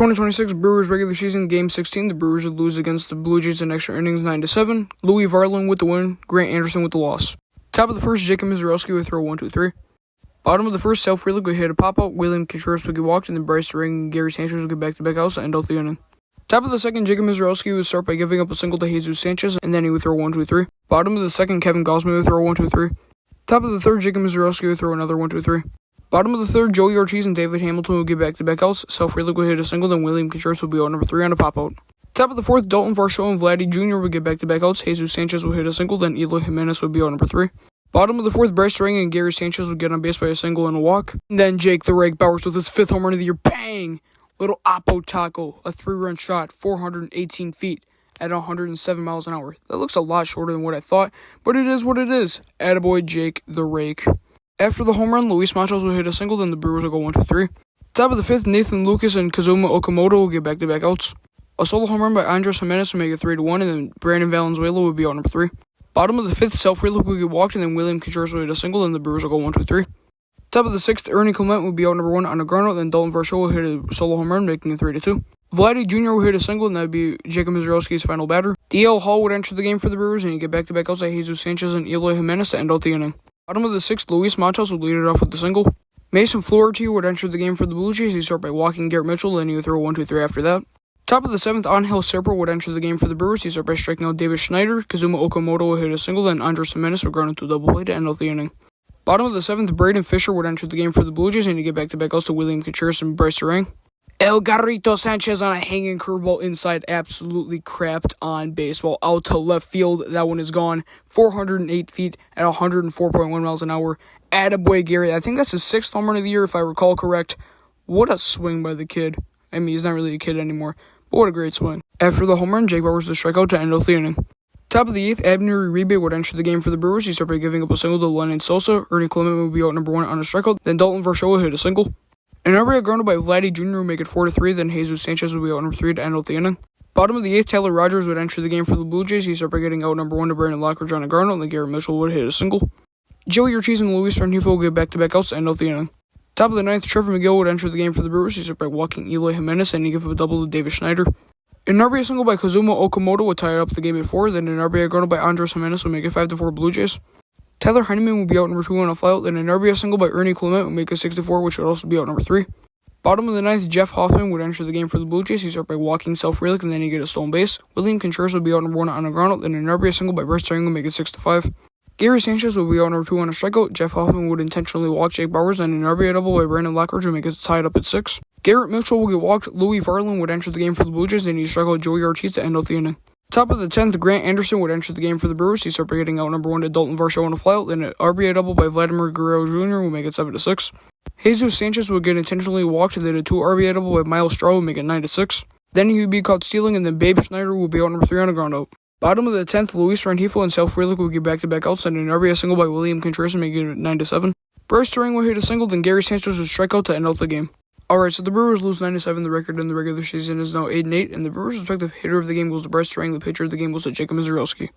2026 Brewers regular season game 16. The Brewers would lose against the Blue Jays in extra innings 9-7. Louis Varland with the win. Grant Anderson with the loss. Top of the first, Jacob Mizorowski would throw 1-2-3. Bottom of the first, Sal Frelick would hit a pop-out. William Contreras would get walked, and then Bryce Ring and Gary Sanchez would get back-to-back outs to end out the inning. Top of the second, Jacob Mizorowski would start by giving up a single to Jesus Sanchez, and then he would throw 1-2-3. Bottom of the second, Kevin Gausman would throw 1-2-3. Top of the third, Jacob Mizorowski would throw another 1-2-3. Bottom of the third, Joey Ortiz and David Hamilton would get back-to-back outs. Sal Frelick would hit a single, then William Contreras would be out number 3 on a pop-out. Top of the fourth, Dalton Varsho and Vladdy Jr. would get back-to-back outs. Jesus Sanchez would hit a single, then Eloy Jimenez would be out number 3. Bottom of the fourth, Bryce Ring and Gary Sanchez would get on base by a single and a walk. And then Jake the Rake Bowers with his 5th home run of the year. Bang! Little Oppo Taco, a 3-run shot, 418 feet at 107 miles an hour. That looks a lot shorter than what I thought, but it is what it is. Attaboy Jake the Rake. After the home run, Luis Matos would hit a single, then the Brewers would go 1-2-3. Top of the fifth, Nathan Lucas and Kazuma Okamoto would get back-to-back outs. A solo home run by Andres Jimenez would make it 3-1, and then Brandon Valenzuela would be out number 3. Bottom of the fifth, Sal Frelick would get walked, and then William Contreras would hit a single, and the Brewers would go 1-2-3. Top of the sixth, Ernie Clement would be out number 1 on a groundout, then Dalton Varsho would hit a solo home run, making it 3-2. Vladdy Jr. would hit a single, and that would be Jacob Mizorowski's final batter. DL Hall would enter the game for the Brewers, and he'd get back-to-back outs by Jesus Sanchez and Eloy Jimenez to end out the inning. Bottom of the sixth, Luis Matos would lead it off with a single. Mason Fluharty would enter the game for the Blue Jays. He'd start by walking Garrett Mitchell, then he would throw 1-2-3 after that. Top of the seventh, Angel Serpa would enter the game for the Brewers. He'd start by striking out David Schneider. Kazuma Okamoto would hit a single, then Andres Jimenez would ground into a double play to end out the inning. Bottom of the seventh, Braden Fisher would enter the game for the Blue Jays, and he'd get back-to-back outs to William Contreras and Bryce Ring. El Garrito Sanchez on a hanging curveball inside, absolutely crapped on baseball. Out to left field, that one is gone. 408 feet at 104.1 miles an hour. Attaboy Gary, I think that's his 6th home run of the year, if I recall correct. What a swing by the kid. I mean, he's not really a kid anymore, but what a great swing. After the home run, Jake Bowers would strike out to end out the inning. Top of the 8th, Abner Uribe would enter the game for the Brewers. He started by giving up a single to Lennon Sosa. Ernie Clement would be out number 1 on a strikeout. Then Dalton Varsho would hit a single. An RBI grounded by Vladdy Jr. would make it 4-3. Then Jesus Sanchez would be out number 3 to end out the inning. Bottom of the 8th, Tyler Rogers would enter the game for the Blue Jays. He started by getting out number 1 to Brandon Lockridge on a groundout. Then Garrett Mitchell would hit a single. Joey Ortiz and Luis Rengifo would get back-to-back outs to end out the inning. Top of the 9th, Trevor McGill would enter the game for the Brewers. He started by walking Eloy Jimenez, and he gave up a double to David Schneider. An RBI single by Kazuma Okamoto would tie up the game at 4. Then an RBI grounded by Andres Jimenez would make it 5-4 Blue Jays. Tyler Heineman would be out number 2 on a flyout. Then an RBI single by Ernie Clement would make it 6-4, which would also be out number 3. Bottom of the 9th, Jeff Hoffman would enter the game for the Blue Jays. He started by walking Sal Frelick, and then he'd get a stolen base. William Contreras would be out number 1 on a groundout. Then an RBI single by Bryce Ring would make it 6-5. Gary Sanchez would be out number 2 on a strikeout. Jeff Hoffman would intentionally walk Jake Bowers, and an RBI double by Brandon Lockridge would make it tied up at 6. Garrett Mitchell would get walked. Louis Varland would enter the game for the Blue Jays, and he'd strike out Joey Ortiz to end out the inning. Top of the 10th, Grant Anderson would enter the game for the Brewers. He started by getting out number 1 to Dalton Varsho on a flyout. Then an RBI double by Vladimir Guerrero Jr. would make it 7-6. Jesus Sanchez would get intentionally walked, and then a 2 RBI double by Miles Straw would make it 9-6. Then he would be caught stealing, and then Babe Schneider would be out number 3 on a groundout. Bottom of the 10th, Luis Rengifo and Sal Frelick would get back-to-back outs, and an RBI single by William Contreras would make it 9-7. Bryce Ring would hit a single, then Gary Sanchez would strike out to end out the game. Alright, so the Brewers lose 9-7. The record in the regular season is now 8-8, and the Brewers' respective hitter of the game goes to Bryce Ring. The pitcher of the game goes to Jacob Mizorowski.